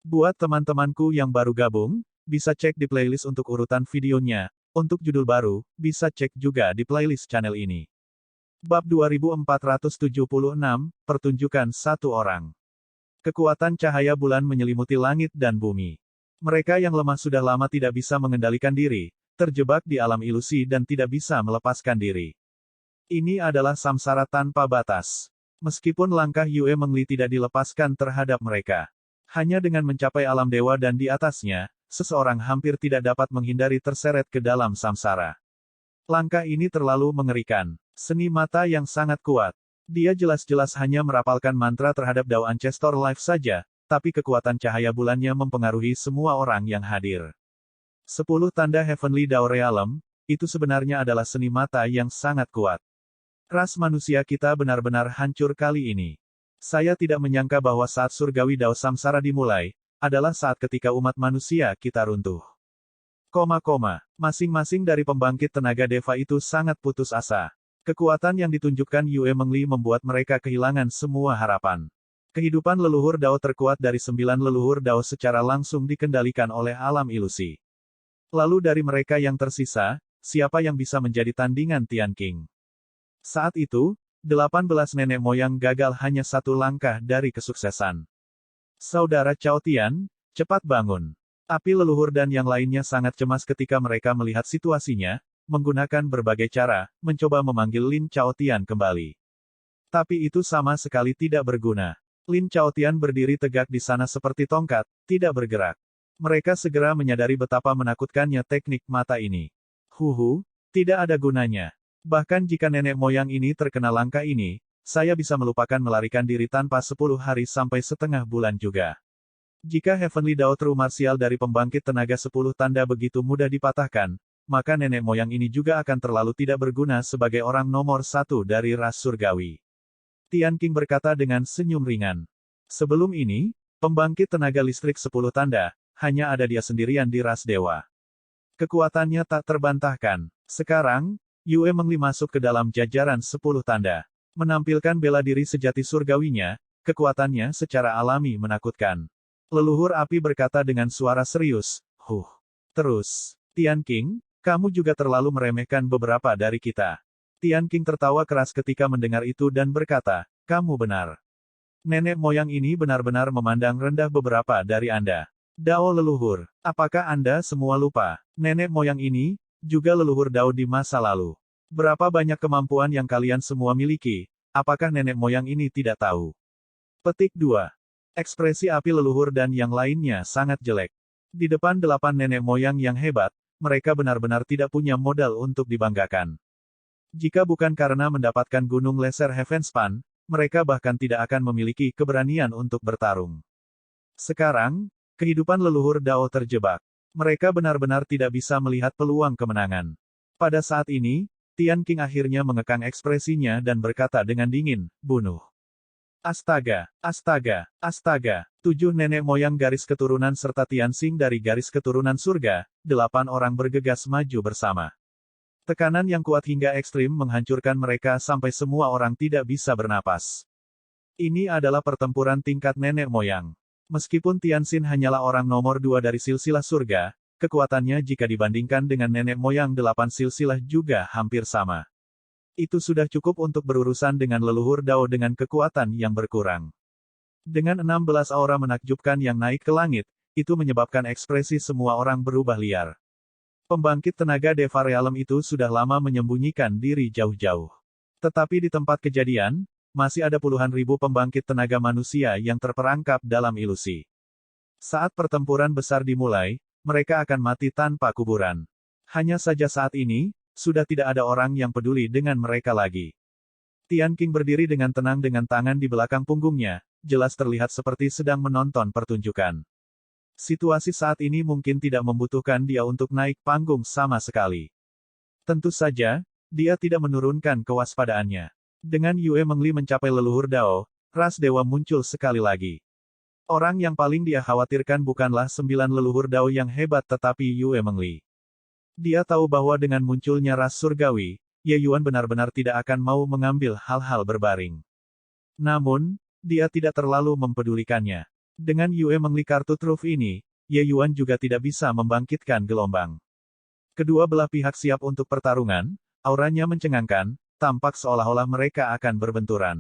Buat teman-temanku yang baru gabung, bisa cek di playlist untuk urutan videonya. Untuk judul baru, bisa cek juga di playlist channel ini. Bab 2476, Pertunjukan Satu Orang. Kekuatan cahaya bulan menyelimuti langit dan bumi. Mereka yang lemah sudah lama tidak bisa mengendalikan diri, terjebak di alam ilusi dan tidak bisa melepaskan diri. Ini adalah samsara tanpa batas. Meskipun langkah Yue Mengli tidak dilepaskan terhadap mereka. Hanya dengan mencapai alam dewa dan di atasnya, seseorang hampir tidak dapat menghindari terseret ke dalam samsara. Langkah ini terlalu mengerikan. Seni mata yang sangat kuat. Dia jelas-jelas hanya merapalkan mantra terhadap Dao Ancestor Life saja, tapi kekuatan cahaya bulannya mempengaruhi semua orang yang hadir. 10 tanda Heavenly Dao Realm, itu sebenarnya adalah seni mata yang sangat kuat. Ras manusia kita benar-benar hancur kali ini. Saya tidak menyangka bahwa saat surgawi Dao Samsara dimulai, adalah saat ketika umat manusia kita runtuh. Masing-masing dari pembangkit tenaga Deva itu sangat putus asa. Kekuatan yang ditunjukkan Yue Mengli membuat mereka kehilangan semua harapan. Kehidupan leluhur Dao terkuat dari 9 leluhur Dao secara langsung dikendalikan oleh alam ilusi. Lalu dari mereka yang tersisa, siapa yang bisa menjadi tandingan Tian Qing? Saat itu, 18 nenek moyang gagal hanya satu langkah dari kesuksesan. Saudara Cao Tian, cepat bangun. Api leluhur dan yang lainnya sangat cemas ketika mereka melihat situasinya, menggunakan berbagai cara, mencoba memanggil Lin Cao Tian kembali. Tapi itu sama sekali tidak berguna. Lin Cao Tian berdiri tegak di sana seperti tongkat, tidak bergerak. Mereka segera menyadari betapa menakutkannya teknik mata ini. Tidak ada gunanya. Bahkan jika nenek moyang ini terkena langkah ini, saya bisa melupakan melarikan diri tanpa 10 hari sampai setengah bulan juga. Jika Heavenly Dao True Martial dari pembangkit tenaga 10 tanda begitu mudah dipatahkan, maka nenek moyang ini juga akan terlalu tidak berguna sebagai orang nomor 1 dari ras surgawi. Tian Qing berkata dengan senyum ringan. Sebelum ini, pembangkit tenaga listrik 10 tanda, hanya ada dia sendirian di ras dewa. Kekuatannya tak terbantahkan. Sekarang, Yue Mengli masuk ke dalam jajaran 10 tanda. Menampilkan bela diri sejati surgawinya, kekuatannya secara alami menakutkan. Leluhur api berkata dengan suara serius, Terus, Tian Qing, kamu juga terlalu meremehkan beberapa dari kita. Tian Qing tertawa keras ketika mendengar itu dan berkata, kamu benar. Nenek moyang ini benar-benar memandang rendah beberapa dari Anda. Dao leluhur, apakah Anda semua lupa? Nenek moyang ini, juga leluhur Dao di masa lalu. Berapa banyak kemampuan yang kalian semua miliki, apakah nenek moyang ini tidak tahu? Petik 2. Ekspresi api leluhur dan yang lainnya sangat jelek. Di depan 8 nenek moyang yang hebat, mereka benar-benar tidak punya modal untuk dibanggakan. Jika bukan karena mendapatkan gunung leser Heavenspan, mereka bahkan tidak akan memiliki keberanian untuk bertarung. Sekarang, kehidupan leluhur Dao terjebak. Mereka benar-benar tidak bisa melihat peluang kemenangan. Pada saat ini, Tian Qing akhirnya mengekang ekspresinya dan berkata dengan dingin, bunuh. Astaga, 7 nenek moyang garis keturunan serta Tianxing dari garis keturunan surga, 8 orang bergegas maju bersama. Tekanan yang kuat hingga ekstrim menghancurkan mereka sampai semua orang tidak bisa bernapas. Ini adalah pertempuran tingkat nenek moyang. Meskipun Tianxin hanyalah orang nomor 2 dari silsilah surga, kekuatannya jika dibandingkan dengan nenek moyang 8 silsilah juga hampir sama. Itu sudah cukup untuk berurusan dengan leluhur Dao dengan kekuatan yang berkurang. Dengan 16 aura menakjubkan yang naik ke langit, itu menyebabkan ekspresi semua orang berubah liar. Pembangkit tenaga Deva Realm itu sudah lama menyembunyikan diri jauh-jauh. Tetapi di tempat kejadian, masih ada puluhan ribu pembangkit tenaga manusia yang terperangkap dalam ilusi. Saat pertempuran besar dimulai, mereka akan mati tanpa kuburan. Hanya saja saat ini, sudah tidak ada orang yang peduli dengan mereka lagi. Tian Qing berdiri dengan tenang dengan tangan di belakang punggungnya, jelas terlihat seperti sedang menonton pertunjukan. Situasi saat ini mungkin tidak membutuhkan dia untuk naik panggung sama sekali. Tentu saja, dia tidak menurunkan kewaspadaannya. Dengan Yue Mengli mencapai leluhur Dao, ras dewa muncul sekali lagi. Orang yang paling dia khawatirkan bukanlah 9 leluhur Dao yang hebat tetapi Yue Mengli. Dia tahu bahwa dengan munculnya ras surgawi, Ye Yuan benar-benar tidak akan mau mengambil hal-hal berbaring. Namun, dia tidak terlalu mempedulikannya. Dengan Yue Mengli kartu truf ini, Ye Yuan juga tidak bisa membangkitkan gelombang. Kedua belah pihak siap untuk pertarungan, auranya mencengangkan, tampak seolah-olah mereka akan berbenturan.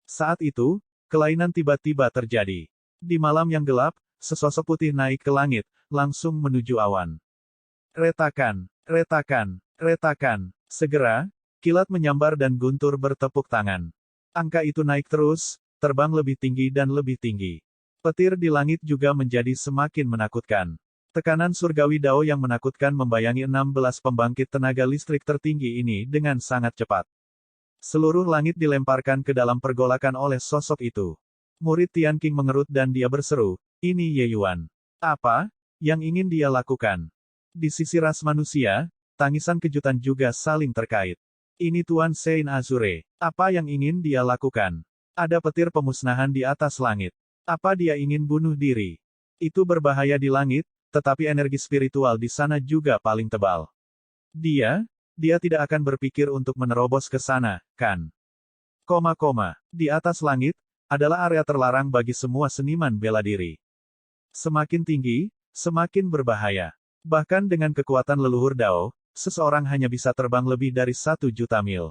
Saat itu, kelainan tiba-tiba terjadi. Di malam yang gelap, sesosok putih naik ke langit, langsung menuju awan. Retakan, retakan, retakan. Segera, kilat menyambar dan guntur bertepuk tangan. Angka itu naik terus, terbang lebih tinggi dan lebih tinggi. Petir di langit juga menjadi semakin menakutkan. Tekanan surgawi Dao yang menakutkan membayangi 16 pembangkit tenaga listrik tertinggi ini dengan sangat cepat. Seluruh langit dilemparkan ke dalam pergolakan oleh sosok itu. Murid Tian Qing mengerut dan dia berseru, "Ini Ye Yuan. Apa yang ingin dia lakukan?" Di sisi ras manusia, tangisan kejutan juga saling terkait. Ini Tuan Sein Azure. Apa yang ingin dia lakukan? Ada petir pemusnahan di atas langit. Apa dia ingin bunuh diri? Itu berbahaya di langit, tetapi energi spiritual di sana juga paling tebal. Dia tidak akan berpikir untuk menerobos ke sana, kan? Di atas langit, adalah area terlarang bagi semua seniman bela diri. Semakin tinggi, semakin berbahaya. Bahkan dengan kekuatan leluhur Dao, seseorang hanya bisa terbang lebih dari 1 juta mil.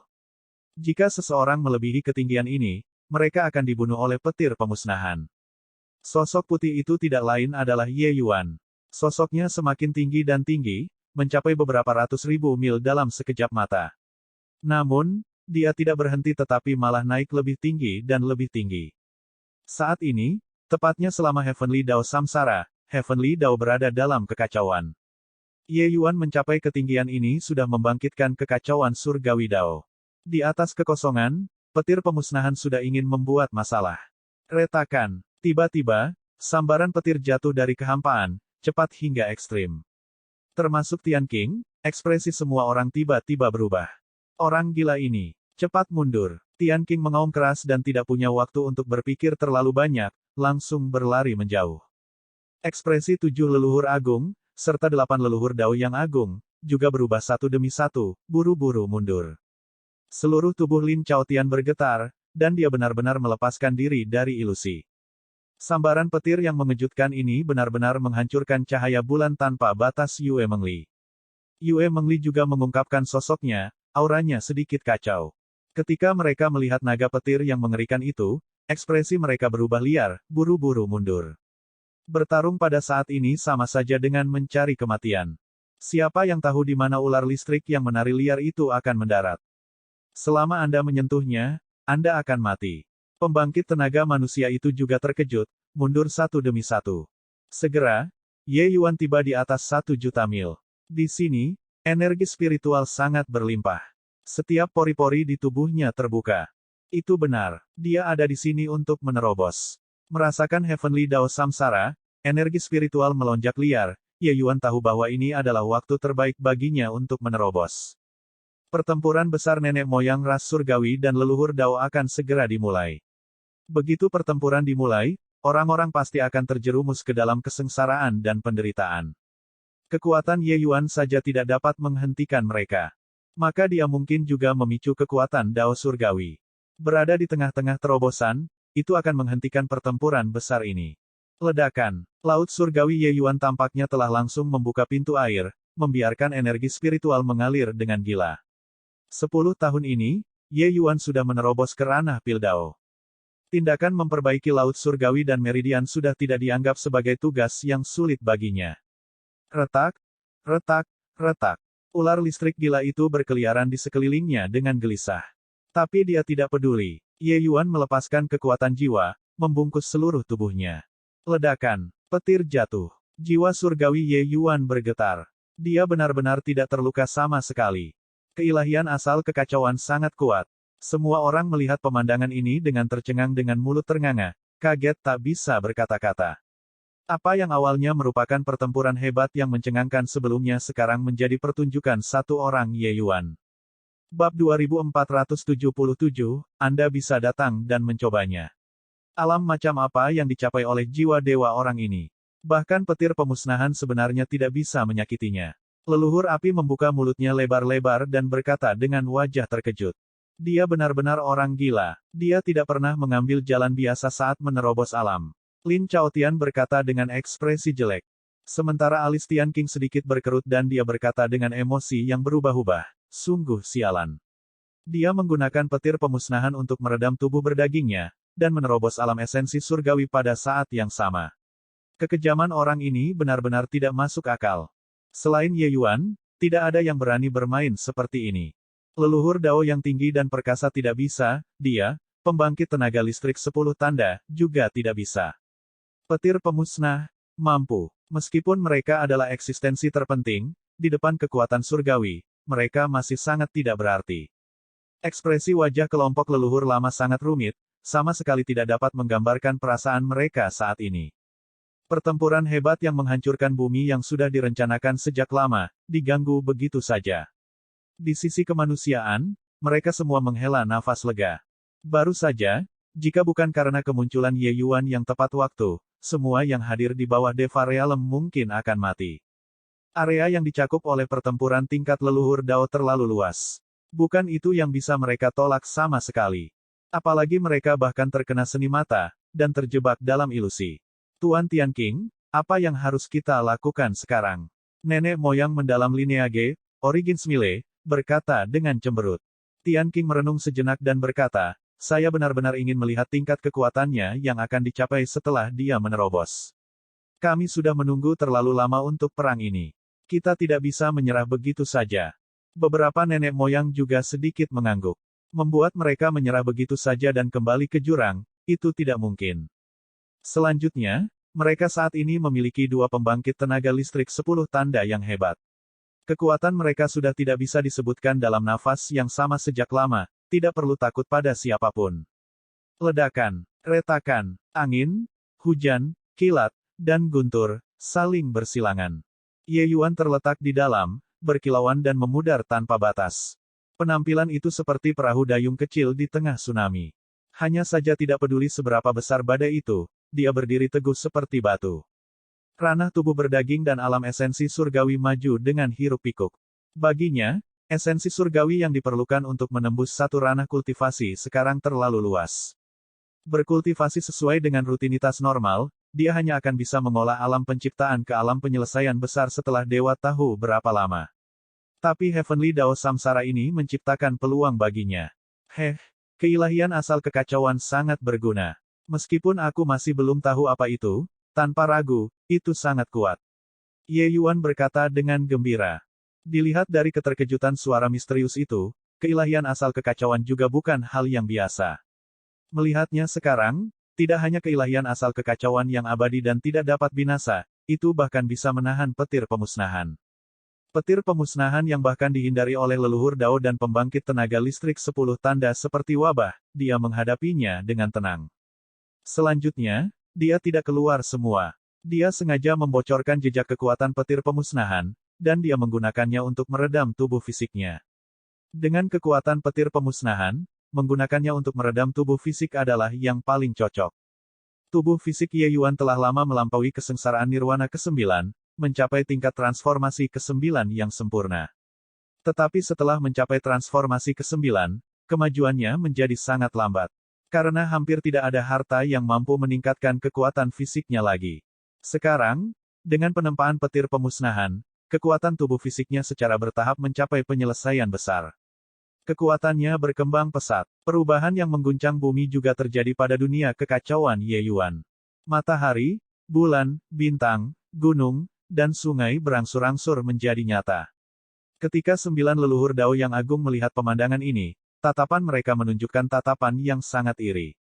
Jika seseorang melebihi ketinggian ini, mereka akan dibunuh oleh petir pemusnahan. Sosok putih itu tidak lain adalah Ye Yuan. Sosoknya semakin tinggi dan tinggi, mencapai beberapa ratus ribu mil dalam sekejap mata. Namun, dia tidak berhenti tetapi malah naik lebih tinggi dan lebih tinggi. Saat ini, tepatnya selama Heavenly Dao Samsara, Heavenly Dao berada dalam kekacauan. Ye Yuan mencapai ketinggian ini sudah membangkitkan kekacauan surgawi Dao. Di atas kekosongan, petir pemusnahan sudah ingin membuat masalah. Retakan. Tiba-tiba, sambaran petir jatuh dari kehampaan, cepat hingga ekstrim. Termasuk Tian Qing, ekspresi semua orang tiba-tiba berubah. Orang gila ini, cepat mundur. Tian Qing mengaum keras dan tidak punya waktu untuk berpikir terlalu banyak, langsung berlari menjauh. Ekspresi 7 leluhur agung, serta 8 leluhur Dao yang agung, juga berubah satu demi satu, buru-buru mundur. Seluruh tubuh Lin Chaotian bergetar, dan dia benar-benar melepaskan diri dari ilusi. Sambaran petir yang mengejutkan ini benar-benar menghancurkan cahaya bulan tanpa batas Yue Mengli. Yue Mengli juga mengungkapkan sosoknya, auranya sedikit kacau. Ketika mereka melihat naga petir yang mengerikan itu, ekspresi mereka berubah liar, buru-buru mundur. Bertarung pada saat ini sama saja dengan mencari kematian. Siapa yang tahu di mana ular listrik yang menari liar itu akan mendarat? Selama Anda menyentuhnya, Anda akan mati. Pembangkit tenaga manusia itu juga terkejut, mundur satu demi satu. Segera, Ye Yuan tiba di atas 1 juta mil. Di sini, energi spiritual sangat berlimpah. Setiap pori-pori di tubuhnya terbuka. Itu benar, dia ada di sini untuk menerobos. Merasakan Heavenly Dao Samsara, energi spiritual melonjak liar, Ye Yuan tahu bahwa ini adalah waktu terbaik baginya untuk menerobos. Pertempuran besar nenek moyang ras surgawi dan leluhur Dao akan segera dimulai. Begitu pertempuran dimulai, orang-orang pasti akan terjerumus ke dalam kesengsaraan dan penderitaan. Kekuatan Ye Yuan saja tidak dapat menghentikan mereka. Maka dia mungkin juga memicu kekuatan Dao surgawi. Berada di tengah-tengah terobosan, itu akan menghentikan pertempuran besar ini. Ledakan. Laut surgawi Ye Yuan tampaknya telah langsung membuka pintu air, membiarkan energi spiritual mengalir dengan gila. 10 tahun ini, Ye Yuan sudah menerobos ke ranah Pildao. Tindakan memperbaiki laut surgawi dan meridian sudah tidak dianggap sebagai tugas yang sulit baginya. Retak, retak, retak. Ular listrik gila itu berkeliaran di sekelilingnya dengan gelisah. Tapi dia tidak peduli. Ye Yuan melepaskan kekuatan jiwa, membungkus seluruh tubuhnya. Ledakan, petir jatuh. Jiwa surgawi Ye Yuan bergetar. Dia benar-benar tidak terluka sama sekali. Keilahian asal kekacauan sangat kuat. Semua orang melihat pemandangan ini dengan tercengang dengan mulut ternganga, kaget tak bisa berkata-kata. Apa yang awalnya merupakan pertempuran hebat yang mencengangkan sebelumnya sekarang menjadi pertunjukan satu orang Ye Yuan. Bab 2477, Anda bisa datang dan mencobanya. Alam macam apa yang dicapai oleh jiwa dewa orang ini? Bahkan petir pemusnahan sebenarnya tidak bisa menyakitinya. Leluhur api membuka mulutnya lebar-lebar dan berkata dengan wajah terkejut. Dia benar-benar orang gila. Dia tidak pernah mengambil jalan biasa saat menerobos alam. Lin Chaotian berkata dengan ekspresi jelek. Sementara alis Tian King sedikit berkerut dan dia berkata dengan emosi yang berubah-ubah, sungguh sialan. Dia menggunakan petir pemusnahan untuk meredam tubuh berdagingnya, dan menerobos alam esensi surgawi pada saat yang sama. Kekejaman orang ini benar-benar tidak masuk akal. Selain Ye Yuan, tidak ada yang berani bermain seperti ini. Leluhur Dao yang tinggi dan perkasa tidak bisa, dia, pembangkit tenaga listrik 10 tanda, juga tidak bisa. Petir pemusnah, mampu. Meskipun mereka adalah eksistensi terpenting, di depan kekuatan surgawi, mereka masih sangat tidak berarti. Ekspresi wajah kelompok leluhur lama sangat rumit, sama sekali tidak dapat menggambarkan perasaan mereka saat ini. Pertempuran hebat yang menghancurkan bumi yang sudah direncanakan sejak lama, diganggu begitu saja. Di sisi kemanusiaan, mereka semua menghela nafas lega. Baru saja, jika bukan karena kemunculan Ye Yuan yang tepat waktu, semua yang hadir di bawah Deva Realm mungkin akan mati. Area yang dicakup oleh pertempuran tingkat leluhur Dao terlalu luas. Bukan itu yang bisa mereka tolak sama sekali. Apalagi mereka bahkan terkena seni mata, dan terjebak dalam ilusi. Tuan Tian King, apa yang harus kita lakukan sekarang? Nenek moyang mendalam lineage, Origins Mile, berkata dengan cemberut. Tian King merenung sejenak dan berkata, saya benar-benar ingin melihat tingkat kekuatannya yang akan dicapai setelah dia menerobos. Kami sudah menunggu terlalu lama untuk perang ini. Kita tidak bisa menyerah begitu saja. Beberapa nenek moyang juga sedikit mengangguk. Membuat mereka menyerah begitu saja dan kembali ke jurang, itu tidak mungkin. Selanjutnya, mereka saat ini memiliki 2 pembangkit tenaga listrik 10 tanda yang hebat. Kekuatan mereka sudah tidak bisa disebutkan dalam nafas yang sama sejak lama, tidak perlu takut pada siapapun. Ledakan, retakan, angin, hujan, kilat, dan guntur, saling bersilangan. Ye Yuan terletak di dalam, berkilauan dan memudar tanpa batas. Penampilan itu seperti perahu dayung kecil di tengah tsunami. Hanya saja tidak peduli seberapa besar badai itu, dia berdiri teguh seperti batu. Ranah tubuh berdaging dan alam esensi surgawi maju dengan hiruk-pikuk. Baginya, esensi surgawi yang diperlukan untuk menembus satu ranah kultivasi sekarang terlalu luas. Berkultivasi sesuai dengan rutinitas normal, dia hanya akan bisa mengolah alam penciptaan ke alam penyelesaian besar setelah dewa tahu berapa lama. Tapi Heavenly Dao Samsara ini menciptakan peluang baginya. Keilahian asal kekacauan sangat berguna. Meskipun aku masih belum tahu apa itu, tanpa ragu, itu sangat kuat. Ye Yuan berkata dengan gembira. Dilihat dari keterkejutan suara misterius itu, keilahian asal kekacauan juga bukan hal yang biasa. Melihatnya sekarang, tidak hanya keilahian asal kekacauan yang abadi dan tidak dapat binasa, itu bahkan bisa menahan petir pemusnahan. Petir pemusnahan yang bahkan dihindari oleh leluhur Dao dan pembangkit tenaga listrik 10 tanda seperti wabah, dia menghadapinya dengan tenang. Selanjutnya, dia tidak keluar semua. Dia sengaja membocorkan jejak kekuatan petir pemusnahan, dan dia menggunakannya untuk meredam tubuh fisiknya. Dengan kekuatan petir pemusnahan, menggunakannya untuk meredam tubuh fisik adalah yang paling cocok. Tubuh fisik Ye Yuan telah lama melampaui kesengsaraan nirwana ke-9, mencapai tingkat transformasi ke-9 yang sempurna. Tetapi setelah mencapai transformasi ke-9, kemajuannya menjadi sangat lambat. Karena hampir tidak ada harta yang mampu meningkatkan kekuatan fisiknya lagi. Sekarang, dengan penempaan petir pemusnahan, kekuatan tubuh fisiknya secara bertahap mencapai penyelesaian besar. Kekuatannya berkembang pesat. Perubahan yang mengguncang bumi juga terjadi pada dunia kekacauan Ye Yuan. Matahari, bulan, bintang, gunung, dan sungai berangsur-angsur menjadi nyata. Ketika 9 leluhur Dao yang agung melihat pemandangan ini, tatapan mereka menunjukkan tatapan yang sangat iri.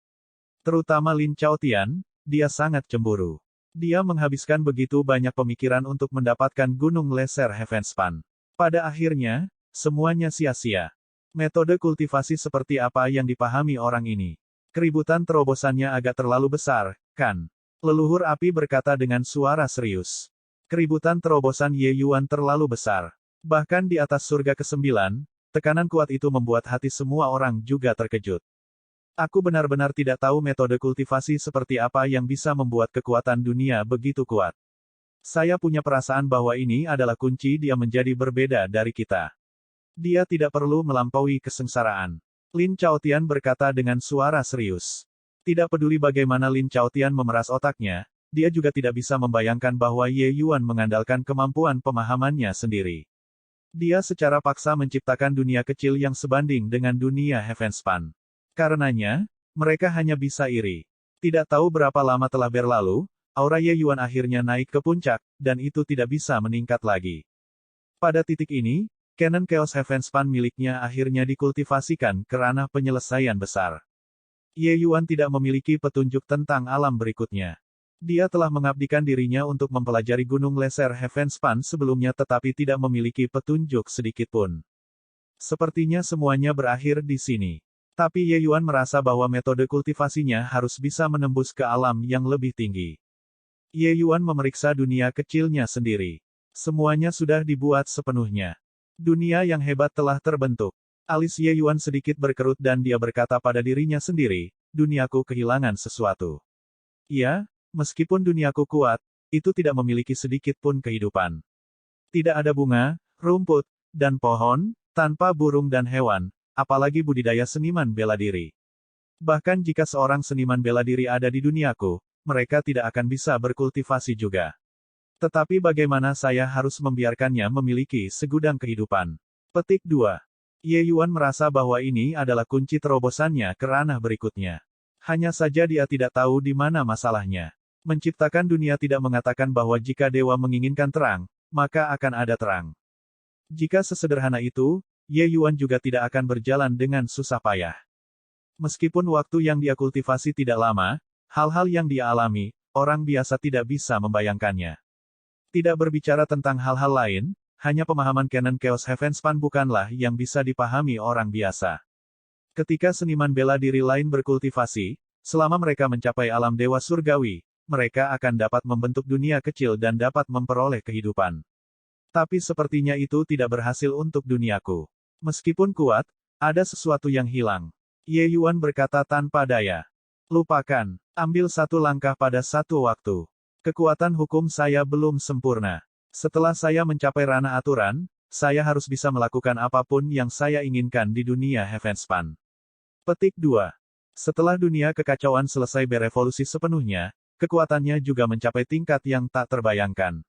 Terutama Lin Chaotian, dia sangat cemburu. Dia menghabiskan begitu banyak pemikiran untuk mendapatkan gunung leser Heavenspan. Pada akhirnya, semuanya sia-sia. Metode kultivasi seperti apa yang dipahami orang ini? Keributan terobosannya agak terlalu besar, kan? Leluhur api berkata dengan suara serius. Keributan terobosan Ye Yuan terlalu besar. Bahkan di atas surga ke-9, tekanan kuat itu membuat hati semua orang juga terkejut. Aku benar-benar tidak tahu metode kultivasi seperti apa yang bisa membuat kekuatan dunia begitu kuat. Saya punya perasaan bahwa ini adalah kunci dia menjadi berbeda dari kita. Dia tidak perlu melampaui kesengsaraan. Lin Chaotian berkata dengan suara serius. Tidak peduli bagaimana Lin Chaotian memeras otaknya, dia juga tidak bisa membayangkan bahwa Ye Yuan mengandalkan kemampuan pemahamannya sendiri. Dia secara paksa menciptakan dunia kecil yang sebanding dengan dunia Heavenspan. Karenanya, mereka hanya bisa iri. Tidak tahu berapa lama telah berlalu, aura Ye Yuan akhirnya naik ke puncak, dan itu tidak bisa meningkat lagi. Pada titik ini, Canon Chaos Heavenspan miliknya akhirnya dikultivasikan ke ranah penyelesaian besar. Ye Yuan tidak memiliki petunjuk tentang alam berikutnya. Dia telah mengabdikan dirinya untuk mempelajari gunung leser Heavenspan sebelumnya tetapi tidak memiliki petunjuk sedikitpun. Sepertinya semuanya berakhir di sini. Tapi Ye Yuan merasa bahwa metode kultivasinya harus bisa menembus ke alam yang lebih tinggi. Ye Yuan memeriksa dunia kecilnya sendiri. Semuanya sudah dibuat sepenuhnya. Dunia yang hebat telah terbentuk. Alis Ye Yuan sedikit berkerut dan dia berkata pada dirinya sendiri, duniaku kehilangan sesuatu. Iya, meskipun duniaku kuat, itu tidak memiliki sedikit pun kehidupan. Tidak ada bunga, rumput, dan pohon, tanpa burung dan hewan, apalagi budidaya seniman bela diri. Bahkan jika seorang seniman bela diri ada di duniaku, mereka tidak akan bisa berkultivasi juga. Tetapi bagaimana saya harus membiarkannya memiliki segudang kehidupan? Petik 2. Ye Yuan merasa bahwa ini adalah kunci terobosannya ke ranah berikutnya. Hanya saja dia tidak tahu di mana masalahnya. Menciptakan dunia tidak mengatakan bahwa jika dewa menginginkan terang, maka akan ada terang. Jika sesederhana itu, Ye Yuan juga tidak akan berjalan dengan susah payah. Meskipun waktu yang dia kultivasi tidak lama, hal-hal yang dia alami, orang biasa tidak bisa membayangkannya. Tidak berbicara tentang hal-hal lain, hanya pemahaman Canon Chaos Heavenspan bukanlah yang bisa dipahami orang biasa. Ketika seniman bela diri lain berkultivasi, selama mereka mencapai alam dewa surgawi, mereka akan dapat membentuk dunia kecil dan dapat memperoleh kehidupan. Tapi sepertinya itu tidak berhasil untuk duniaku. Meskipun kuat, ada sesuatu yang hilang. Ye Yuan berkata tanpa daya. Lupakan, ambil satu langkah pada satu waktu. Kekuatan hukum saya belum sempurna. Setelah saya mencapai ranah aturan, saya harus bisa melakukan apapun yang saya inginkan di dunia Heavenspan. Petik 2. Setelah dunia kekacauan selesai berevolusi sepenuhnya, kekuatannya juga mencapai tingkat yang tak terbayangkan.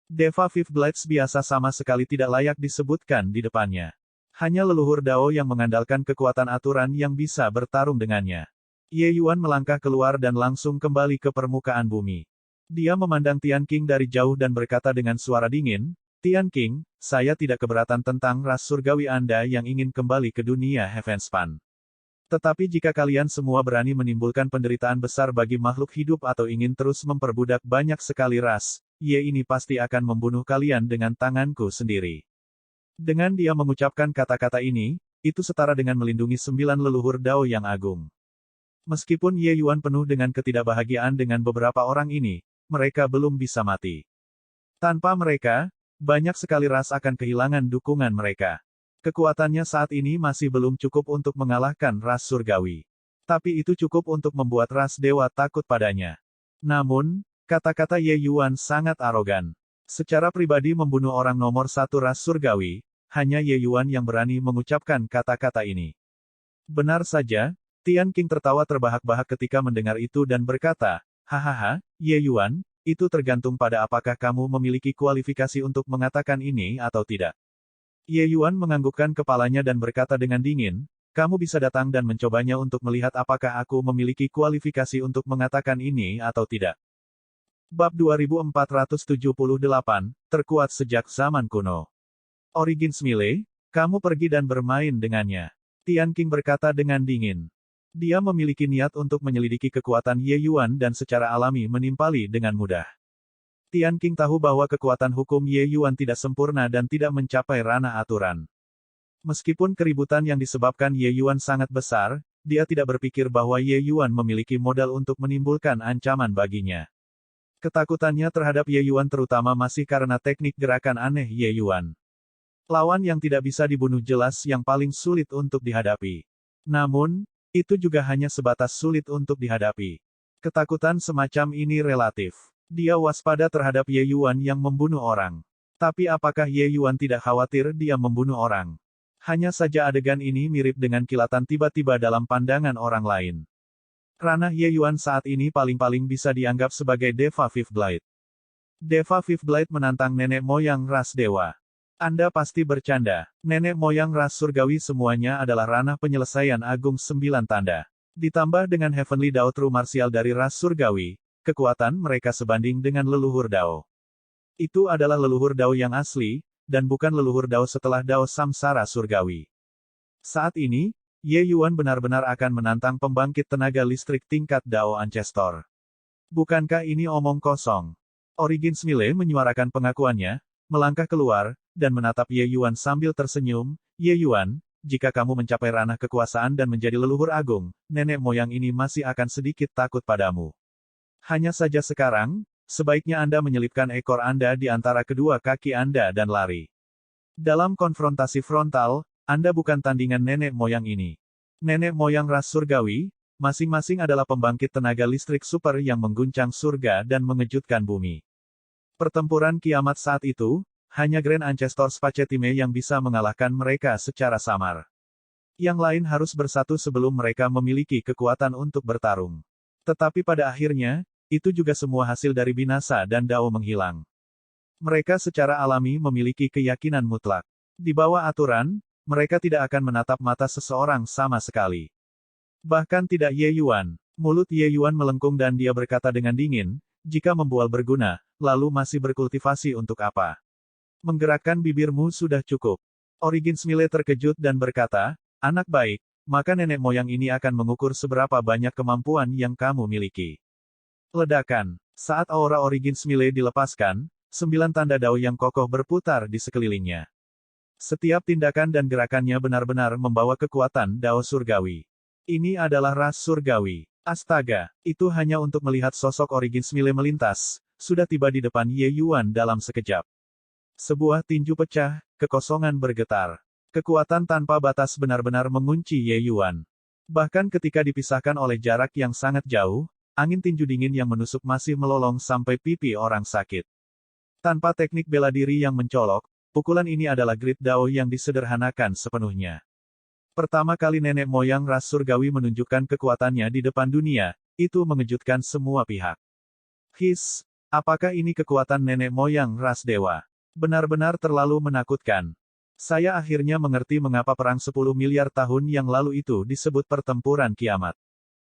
Deva Fifth Blades biasa sama sekali tidak layak disebutkan di depannya. Hanya leluhur Dao yang mengandalkan kekuatan aturan yang bisa bertarung dengannya. Ye Yuan melangkah keluar dan langsung kembali ke permukaan bumi. Dia memandang Tian Qing dari jauh dan berkata dengan suara dingin, Tian Qing, saya tidak keberatan tentang ras surgawi Anda yang ingin kembali ke dunia Heavenspan. Tetapi jika kalian semua berani menimbulkan penderitaan besar bagi makhluk hidup atau ingin terus memperbudak banyak sekali ras, Ye ini pasti akan membunuh kalian dengan tanganku sendiri. Dengan dia mengucapkan kata-kata ini, itu setara dengan melindungi 9 leluhur Dao yang agung. Meskipun Ye Yuan penuh dengan ketidakbahagiaan dengan beberapa orang ini, mereka belum bisa mati. Tanpa mereka, banyak sekali ras akan kehilangan dukungan mereka. Kekuatannya saat ini masih belum cukup untuk mengalahkan ras surgawi. Tapi itu cukup untuk membuat ras dewa takut padanya. Namun, kata-kata Ye Yuan sangat arogan. Secara pribadi membunuh orang nomor 1 ras surgawi, hanya Ye Yuan yang berani mengucapkan kata-kata ini. Benar saja, Tian Qing tertawa terbahak-bahak ketika mendengar itu dan berkata, hahaha, Ye Yuan, itu tergantung pada apakah kamu memiliki kualifikasi untuk mengatakan ini atau tidak. Ye Yuan menganggukkan kepalanya dan berkata dengan dingin, kamu bisa datang dan mencobanya untuk melihat apakah aku memiliki kualifikasi untuk mengatakan ini atau tidak. Bab 2478, terkuat sejak zaman kuno. Origins Melee, kamu pergi dan bermain dengannya. Tian Qing berkata dengan dingin. Dia memiliki niat untuk menyelidiki kekuatan Ye Yuan dan secara alami menimpali dengan mudah. Tian Qing tahu bahwa kekuatan hukum Ye Yuan tidak sempurna dan tidak mencapai ranah aturan. Meskipun keributan yang disebabkan Ye Yuan sangat besar, dia tidak berpikir bahwa Ye Yuan memiliki modal untuk menimbulkan ancaman baginya. Ketakutannya terhadap Ye Yuan terutama masih karena teknik gerakan aneh Ye Yuan. Lawan yang tidak bisa dibunuh jelas yang paling sulit untuk dihadapi. Namun, itu juga hanya sebatas sulit untuk dihadapi. Ketakutan semacam ini relatif. Dia waspada terhadap Ye Yuan yang membunuh orang. Tapi apakah Ye Yuan tidak khawatir dia membunuh orang? Hanya saja adegan ini mirip dengan kilatan tiba-tiba dalam pandangan orang lain. Ranah Ye Yuan saat ini paling-paling bisa dianggap sebagai Deva Fifth Blade. Deva Fifth Blade menantang nenek moyang ras dewa. Anda pasti bercanda. Nenek moyang ras surgawi semuanya adalah ranah penyelesaian agung 9 tanda. Ditambah dengan Heavenly Dao True Martial dari ras surgawi, kekuatan mereka sebanding dengan leluhur Dao. Itu adalah leluhur Dao yang asli, dan bukan leluhur Dao setelah Dao Samsara surgawi. Saat ini, Ye Yuan benar-benar akan menantang pembangkit tenaga listrik tingkat Dao Ancestor. Bukankah ini omong kosong? Origins Mille menyuarakan pengakuannya, melangkah keluar, dan menatap Ye Yuan sambil tersenyum. Ye Yuan, jika kamu mencapai ranah kekuasaan dan menjadi leluhur agung, nenek moyang ini masih akan sedikit takut padamu. Hanya saja sekarang, sebaiknya Anda menyelipkan ekor Anda di antara kedua kaki Anda dan lari. Dalam konfrontasi frontal, Anda bukan tandingan nenek moyang ini. Nenek moyang ras surgawi, masing-masing adalah pembangkit tenaga listrik super yang mengguncang surga dan mengejutkan bumi. Pertempuran kiamat saat itu, hanya Grand Ancestor Spacetime yang bisa mengalahkan mereka secara samar. Yang lain harus bersatu sebelum mereka memiliki kekuatan untuk bertarung. Tetapi pada akhirnya, itu juga semua hasil dari binasa dan Dao menghilang. Mereka secara alami memiliki keyakinan mutlak. Di bawah aturan, mereka tidak akan menatap mata seseorang sama sekali. Bahkan tidak Ye Yuan. Mulut Ye Yuan melengkung dan dia berkata dengan dingin, jika membual berguna, lalu masih berkultivasi untuk apa? Menggerakkan bibirmu sudah cukup. Origins Mille terkejut dan berkata, anak baik, maka nenek moyang ini akan mengukur seberapa banyak kemampuan yang kamu miliki. Ledakan. Saat aura Origins Mille dilepaskan, 9 tanda Dao yang kokoh berputar di sekelilingnya. Setiap tindakan dan gerakannya benar-benar membawa kekuatan Dao surgawi. Ini adalah ras surgawi. Astaga, itu hanya untuk melihat sosok Origins Mille melintas, sudah tiba di depan Ye Yuan dalam sekejap. Sebuah tinju pecah, kekosongan bergetar. Kekuatan tanpa batas benar-benar mengunci Ye Yuan. Bahkan ketika dipisahkan oleh jarak yang sangat jauh, angin tinju dingin yang menusuk masih melolong sampai pipi orang sakit. Tanpa teknik bela diri yang mencolok, pukulan ini adalah grid Dao yang disederhanakan sepenuhnya. Pertama kali nenek moyang ras surgawi menunjukkan kekuatannya di depan dunia, itu mengejutkan semua pihak. His, apakah ini kekuatan nenek moyang ras dewa? Benar-benar terlalu menakutkan. Saya akhirnya mengerti mengapa perang 10 miliar tahun yang lalu itu disebut pertempuran kiamat.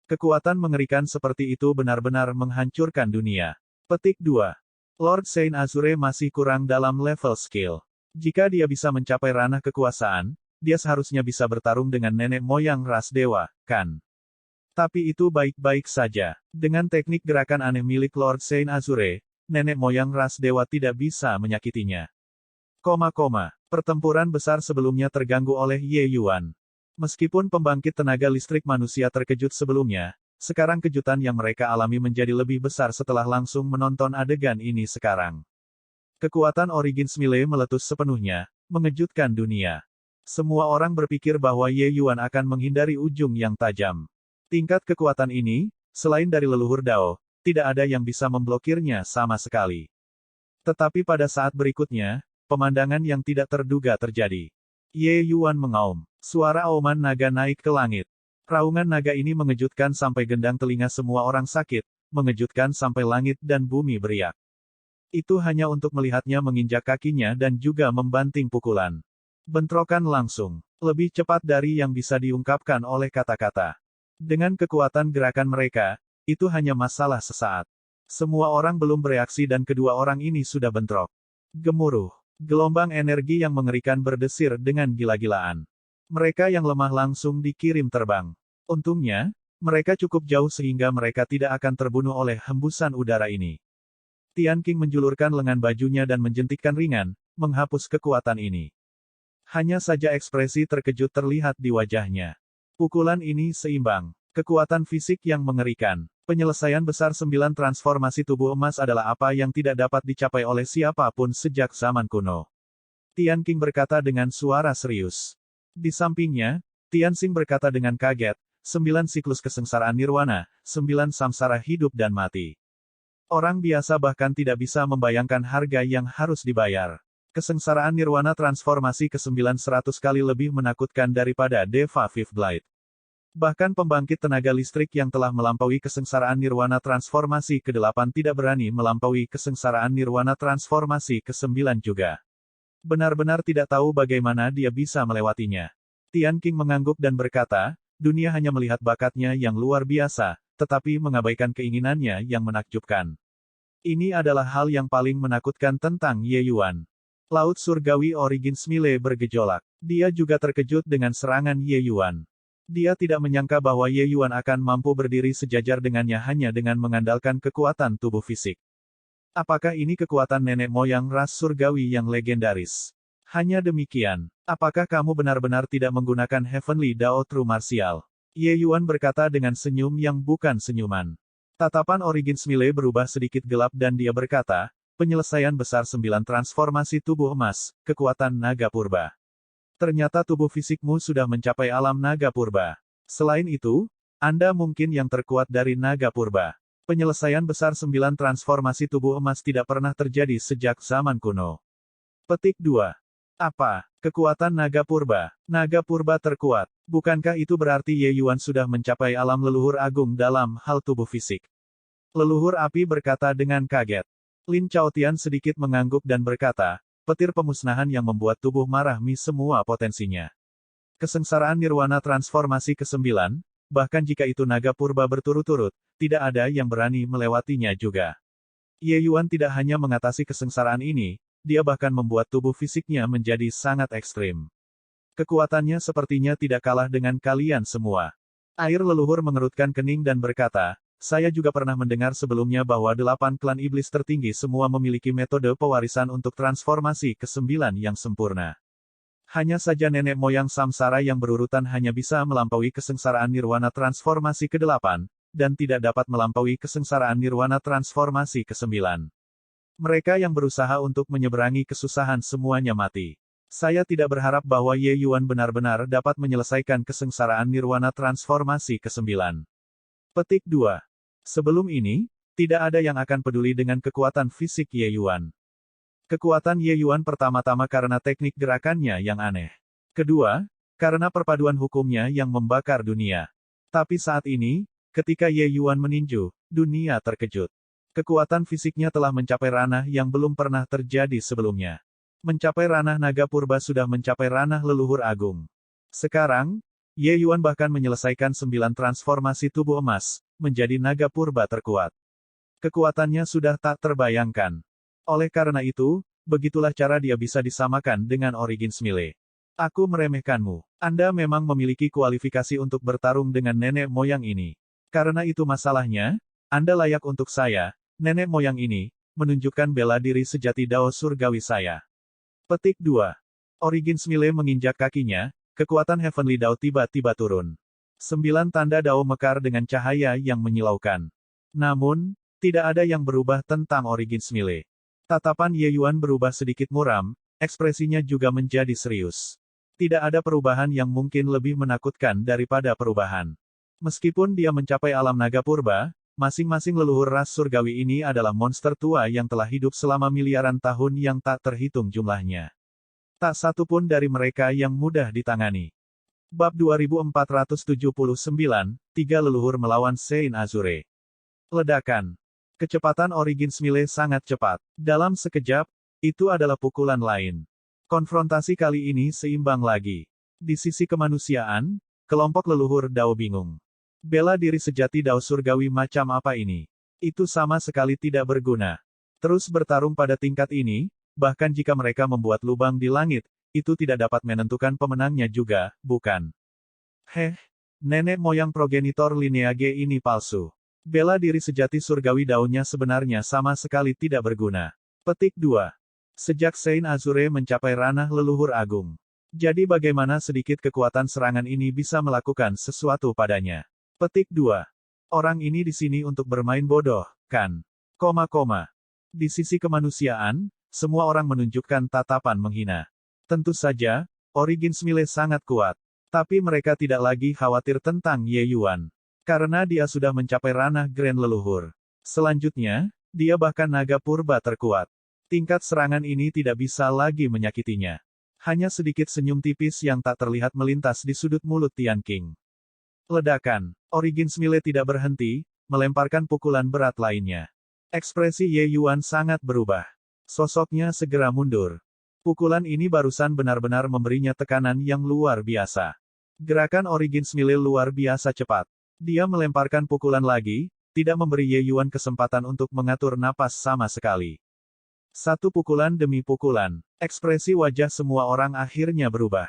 Kekuatan mengerikan seperti itu benar-benar menghancurkan dunia. Petik 2. Lord Saint Azure masih kurang dalam level skill. Jika dia bisa mencapai ranah kekuasaan, dia seharusnya bisa bertarung dengan nenek moyang ras dewa, kan? Tapi itu baik-baik saja. Dengan teknik gerakan aneh milik Lord Saint Azure, nenek moyang ras dewa tidak bisa menyakitinya. Pertempuran besar sebelumnya terganggu oleh Ye Yuan. Meskipun pembangkit tenaga listrik manusia terkejut sebelumnya, sekarang kejutan yang mereka alami menjadi lebih besar setelah langsung menonton adegan ini sekarang. Kekuatan Origins Mille meletus sepenuhnya, mengejutkan dunia. Semua orang berpikir bahwa Ye Yuan akan menghindari ujung yang tajam. Tingkat kekuatan ini, selain dari leluhur Dao, tidak ada yang bisa memblokirnya sama sekali. Tetapi pada saat berikutnya, pemandangan yang tidak terduga terjadi. Ye Yuan mengaum. Suara auman naga naik ke langit. Raungan naga ini mengejutkan sampai gendang telinga semua orang sakit, mengejutkan sampai langit dan bumi beriak. Itu hanya untuk melihatnya menginjak kakinya dan juga membanting pukulan. Bentrokan langsung. Lebih cepat dari yang bisa diungkapkan oleh kata-kata. Dengan kekuatan gerakan mereka, itu hanya masalah sesaat. Semua orang belum bereaksi dan kedua orang ini sudah bentrok. Gemuruh. Gelombang energi yang mengerikan berdesir dengan gila-gilaan. Mereka yang lemah langsung dikirim terbang. Untungnya, mereka cukup jauh sehingga mereka tidak akan terbunuh oleh hembusan udara ini. Tian Qing menjulurkan lengan bajunya dan menjentikkan ringan, menghapus kekuatan ini. Hanya saja ekspresi terkejut terlihat di wajahnya. Pukulan ini seimbang. Kekuatan fisik yang mengerikan. Penyelesaian besar 9 transformasi tubuh emas adalah apa yang tidak dapat dicapai oleh siapapun sejak zaman kuno. Tian Qing berkata dengan suara serius. Di sampingnya, Tianxing berkata dengan kaget, 9 siklus kesengsaraan nirwana, 9 samsara hidup dan mati. Orang biasa bahkan tidak bisa membayangkan harga yang harus dibayar. Kesengsaraan nirwana transformasi ke-9 100 kali lebih menakutkan daripada Deva Fifth Blade. Bahkan pembangkit tenaga listrik yang telah melampaui kesengsaraan nirwana transformasi ke-8 tidak berani melampaui kesengsaraan nirwana transformasi ke-9 juga. Benar-benar tidak tahu bagaimana dia bisa melewatinya. Tian Qing mengangguk dan berkata, dunia hanya melihat bakatnya yang luar biasa, tetapi mengabaikan keinginannya yang menakjubkan. Ini adalah hal yang paling menakutkan tentang Ye Yuan. Laut surgawi Origins Mille bergejolak. Dia juga terkejut dengan serangan Ye Yuan. Dia tidak menyangka bahwa Ye Yuan akan mampu berdiri sejajar dengannya hanya dengan mengandalkan kekuatan tubuh fisik. Apakah ini kekuatan nenek moyang ras surgawi yang legendaris? Hanya demikian, apakah kamu benar-benar tidak menggunakan Heavenly Dao True Martial? Ye Yuan berkata dengan senyum yang bukan senyuman. Tatapan Origins Mille berubah sedikit gelap dan dia berkata, penyelesaian besar 9 transformasi tubuh emas, kekuatan naga purba. Ternyata tubuh fisikmu sudah mencapai alam naga purba. Selain itu, Anda mungkin yang terkuat dari naga purba. Penyelesaian besar 9 transformasi tubuh emas tidak pernah terjadi sejak zaman kuno. Petik 2. Apa? Kekuatan naga purba. Naga purba terkuat. Bukankah itu berarti Ye Yuan sudah mencapai alam leluhur agung dalam hal tubuh fisik? Leluhur api berkata dengan kaget. Lin Chaotian sedikit mengangguk dan berkata, petir pemusnahan yang membuat tubuh marah mi semua potensinya. Kesengsaraan nirwana transformasi ke-9, bahkan jika itu naga purba berturut-turut, tidak ada yang berani melewatinya juga. Ye Yuan tidak hanya mengatasi kesengsaraan ini, dia bahkan membuat tubuh fisiknya menjadi sangat ekstrim. Kekuatannya sepertinya tidak kalah dengan kalian semua. Air leluhur mengerutkan kening dan berkata, saya juga pernah mendengar sebelumnya bahwa 8 klan iblis tertinggi semua memiliki metode pewarisan untuk transformasi ke-9 yang sempurna. Hanya saja nenek moyang samsara yang berurutan hanya bisa melampaui kesengsaraan nirwana transformasi ke-8, dan tidak dapat melampaui kesengsaraan nirwana transformasi ke-9. Mereka yang berusaha untuk menyeberangi kesusahan semuanya mati. Saya tidak berharap bahwa Ye Yuan benar-benar dapat menyelesaikan kesengsaraan nirwana transformasi ke-9. Petik 2. Sebelum ini, tidak ada yang akan peduli dengan kekuatan fisik Ye Yuan. Kekuatan Ye Yuan pertama-tama karena teknik gerakannya yang aneh. Kedua, karena perpaduan hukumnya yang membakar dunia. Tapi saat ini, ketika Ye Yuan meninju, dunia terkejut. Kekuatan fisiknya telah mencapai ranah yang belum pernah terjadi sebelumnya. Mencapai ranah naga purba sudah mencapai ranah leluhur agung. Sekarang, Ye Yuan bahkan menyelesaikan 9 transformasi tubuh emas, menjadi naga purba terkuat. Kekuatannya sudah tak terbayangkan. Oleh karena itu, begitulah cara dia bisa disamakan dengan Origins Mille. Aku meremehkanmu. Anda memang memiliki kualifikasi untuk bertarung dengan nenek moyang ini. Karena itu masalahnya, Anda layak untuk saya, nenek moyang ini, menunjukkan bela diri sejati Dao surgawi saya. Petik 2. Origins Mille menginjak kakinya, kekuatan Heavenly Dao tiba-tiba turun. 9 tanda Dao mekar dengan cahaya yang menyilaukan. Namun, tidak ada yang berubah tentang Origins Mille. Tatapan Ye Yuan berubah sedikit muram, ekspresinya juga menjadi serius. Tidak ada perubahan yang mungkin lebih menakutkan daripada perubahan. Meskipun dia mencapai alam naga purba, masing-masing leluhur ras surgawi ini adalah monster tua yang telah hidup selama miliaran tahun yang tak terhitung jumlahnya. Tak satu pun dari mereka yang mudah ditangani. Bab 2479, 3 leluhur melawan Saint Azure. Ledakan. Kecepatan Origins Mille sangat cepat. Dalam sekejap, itu adalah pukulan lain. Konfrontasi kali ini seimbang lagi. Di sisi kemanusiaan, kelompok leluhur Dao bingung. Bela diri sejati Dao surgawi macam apa ini? Itu sama sekali tidak berguna. Terus bertarung pada tingkat ini, bahkan jika mereka membuat lubang di langit, itu tidak dapat menentukan pemenangnya juga, bukan? Nenek moyang progenitor lineage ini palsu. Bela diri sejati surgawi Dao-nya sebenarnya sama sekali tidak berguna. Petik 2. Sejak Saint Azure mencapai ranah leluhur agung. Jadi bagaimana sedikit kekuatan serangan ini bisa melakukan sesuatu padanya? Petik 2. Orang ini di sini untuk bermain bodoh, kan? Di sisi kemanusiaan, semua orang menunjukkan tatapan menghina. Tentu saja, Origins Mille sangat kuat. Tapi mereka tidak lagi khawatir tentang Ye Yuan. Karena dia sudah mencapai ranah Grand Leluhur. Selanjutnya, dia bahkan naga purba terkuat. Tingkat serangan ini tidak bisa lagi menyakitinya. Hanya sedikit senyum tipis yang tak terlihat melintas di sudut mulut Tian Qing. Ledakan. Origin Smile tidak berhenti, melemparkan pukulan berat lainnya. Ekspresi Ye Yuan sangat berubah. Sosoknya segera mundur. Pukulan ini barusan benar-benar memberinya tekanan yang luar biasa. Gerakan Origin Smile luar biasa cepat. Dia melemparkan pukulan lagi, tidak memberi Ye Yuan kesempatan untuk mengatur napas sama sekali. Satu pukulan demi pukulan, ekspresi wajah semua orang akhirnya berubah.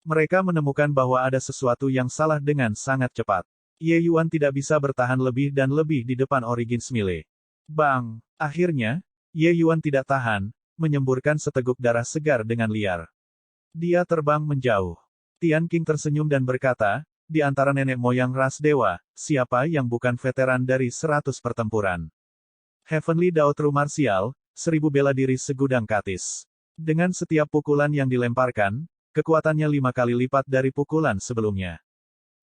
Mereka menemukan bahwa ada sesuatu yang salah dengan sangat cepat. Ye Yuan tidak bisa bertahan lebih dan lebih di depan Origin Smile. Bang! Akhirnya, Ye Yuan tidak tahan, menyemburkan seteguk darah segar dengan liar. Dia terbang menjauh. Tian Qing tersenyum dan berkata, di antara nenek moyang ras dewa, siapa yang bukan veteran dari 100 pertempuran? Heavenly Dao True Martial, 1000 bela diri segudang katis. Dengan setiap pukulan yang dilemparkan, kekuatannya 5 kali lipat dari pukulan sebelumnya.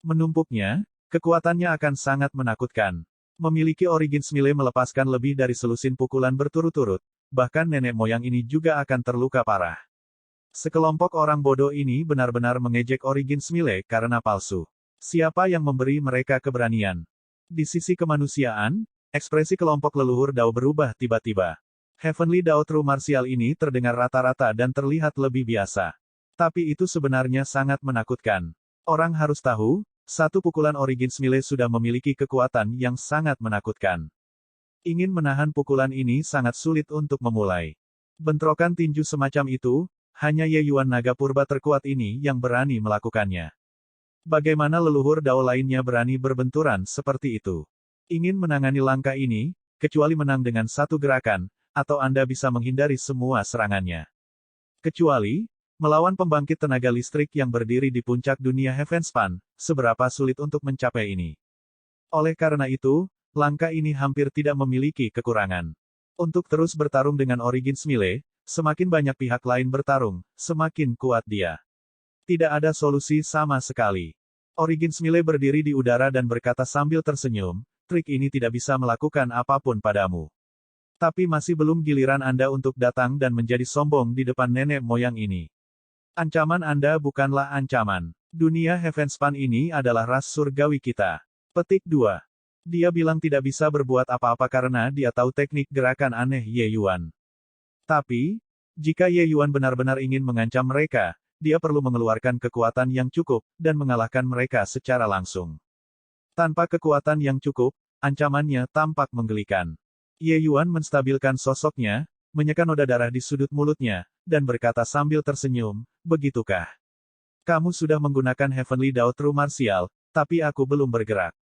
Menumpuknya, kekuatannya akan sangat menakutkan. Memiliki Origin Smile melepaskan lebih dari selusin pukulan berturut-turut, bahkan nenek moyang ini juga akan terluka parah. Sekelompok orang bodoh ini benar-benar mengejek Origin Smile karena palsu. Siapa yang memberi mereka keberanian? Di sisi kemanusiaan, ekspresi kelompok leluhur Dao berubah tiba-tiba. Heavenly Dao True Martial ini terdengar rata-rata dan terlihat lebih biasa. Tapi itu sebenarnya sangat menakutkan. Orang harus tahu, satu pukulan Origin Smile sudah memiliki kekuatan yang sangat menakutkan. Ingin menahan pukulan ini sangat sulit untuk memulai. Bentrokan tinju semacam itu, hanya Ye Yuan naga purba terkuat ini yang berani melakukannya. Bagaimana leluhur Dao lainnya berani berbenturan seperti itu? Ingin menangani langkah ini, kecuali menang dengan satu gerakan, atau Anda bisa menghindari semua serangannya. Kecuali, melawan pembangkit tenaga listrik yang berdiri di puncak dunia Heavenspan, seberapa sulit untuk mencapai ini. Oleh karena itu, langkah ini hampir tidak memiliki kekurangan. Untuk terus bertarung dengan Origin Smile, semakin banyak pihak lain bertarung, semakin kuat dia. Tidak ada solusi sama sekali. Origin Smile berdiri di udara dan berkata sambil tersenyum, trik ini tidak bisa melakukan apapun padamu. Tapi masih belum giliran Anda untuk datang dan menjadi sombong di depan nenek moyang ini. Ancaman Anda bukanlah ancaman. Dunia Heavenspan ini adalah ras surgawi kita. Petik 2. Dia bilang tidak bisa berbuat apa-apa karena dia tahu teknik gerakan aneh Ye Yuan. Tapi, jika Ye Yuan benar-benar ingin mengancam mereka, dia perlu mengeluarkan kekuatan yang cukup, dan mengalahkan mereka secara langsung. Tanpa kekuatan yang cukup, ancamannya tampak menggelikan. Ye Yuan menstabilkan sosoknya, menyeka noda darah di sudut mulutnya, dan berkata sambil tersenyum, begitukah? Kamu sudah menggunakan Heavenly Dao True Martial, tapi aku belum bergerak.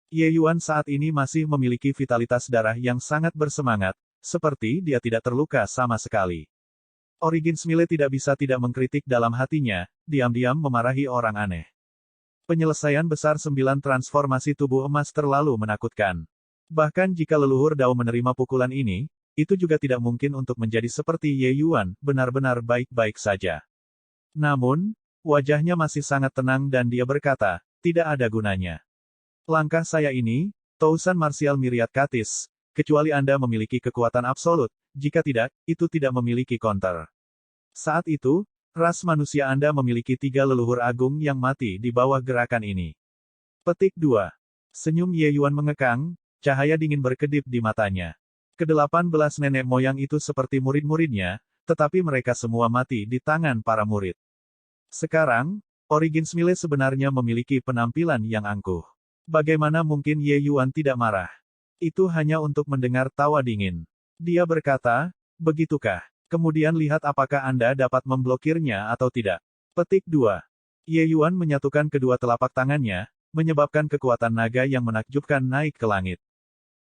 Ye Yuan saat ini masih memiliki vitalitas darah yang sangat bersemangat, seperti dia tidak terluka sama sekali. Origin Smile tidak bisa tidak mengkritik dalam hatinya, diam-diam memarahi orang aneh. Penyelesaian besar 9 transformasi tubuh emas terlalu menakutkan. Bahkan jika leluhur Dao menerima pukulan ini, itu juga tidak mungkin untuk menjadi seperti Ye Yuan, benar-benar baik-baik saja. Namun, wajahnya masih sangat tenang dan dia berkata, tidak ada gunanya. Langkah saya ini, Tousan Martial Myriad Katis, kecuali Anda memiliki kekuatan absolut, jika tidak, itu tidak memiliki counter. Saat itu, ras manusia Anda memiliki 3 leluhur agung yang mati di bawah gerakan ini. Petik 2. Senyum Ye Yuan mengekang, cahaya dingin berkedip di matanya. Ke-18 nenek moyang itu seperti murid-muridnya, tetapi mereka semua mati di tangan para murid. Sekarang, Origin Smile sebenarnya memiliki penampilan yang angkuh. Bagaimana mungkin Ye Yuan tidak marah? Itu hanya untuk mendengar tawa dingin. Dia berkata, begitukah? Kemudian lihat apakah Anda dapat memblokirnya atau tidak. Petik 2. Ye Yuan menyatukan kedua telapak tangannya, menyebabkan kekuatan naga yang menakjubkan naik ke langit.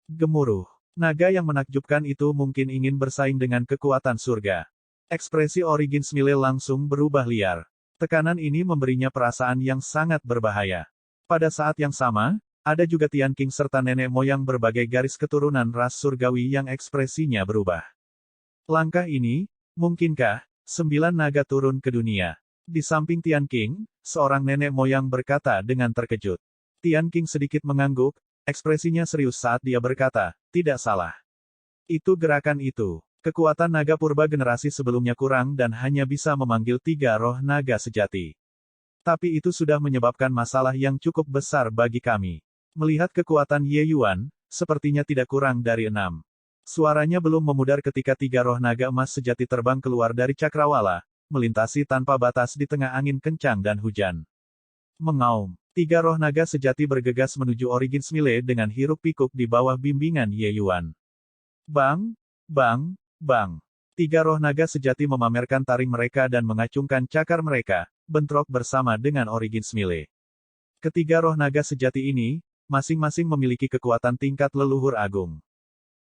Gemuruh. Naga yang menakjubkan itu mungkin ingin bersaing dengan kekuatan surga. Ekspresi Origin Smile langsung berubah liar. Tekanan ini memberinya perasaan yang sangat berbahaya. Pada saat yang sama, ada juga Tian Qing serta nenek moyang berbagai garis keturunan ras surgawi yang ekspresinya berubah. Langkah ini, mungkinkah, 9 naga turun ke dunia? Di samping Tian Qing, seorang nenek moyang berkata dengan terkejut. Tian Qing sedikit mengangguk, ekspresinya serius saat dia berkata, tidak salah. Itu gerakan itu. Kekuatan naga purba generasi sebelumnya kurang dan hanya bisa memanggil 3 roh naga sejati. Tapi itu sudah menyebabkan masalah yang cukup besar bagi kami. Melihat kekuatan Ye Yuan, sepertinya tidak kurang dari 6. Suaranya belum memudar ketika 3 roh naga emas sejati terbang keluar dari cakrawala, melintasi tanpa batas di tengah angin kencang dan hujan. Mengaum. 3 roh naga sejati bergegas menuju Origins Mile dengan hiruk-pikuk di bawah bimbingan Ye Yuan. Bang! Bang! Bang! 3 roh naga sejati memamerkan taring mereka dan mengacungkan cakar mereka, bentrok bersama dengan Origins Mile. Ketiga roh naga sejati ini, masing-masing memiliki kekuatan tingkat leluhur agung.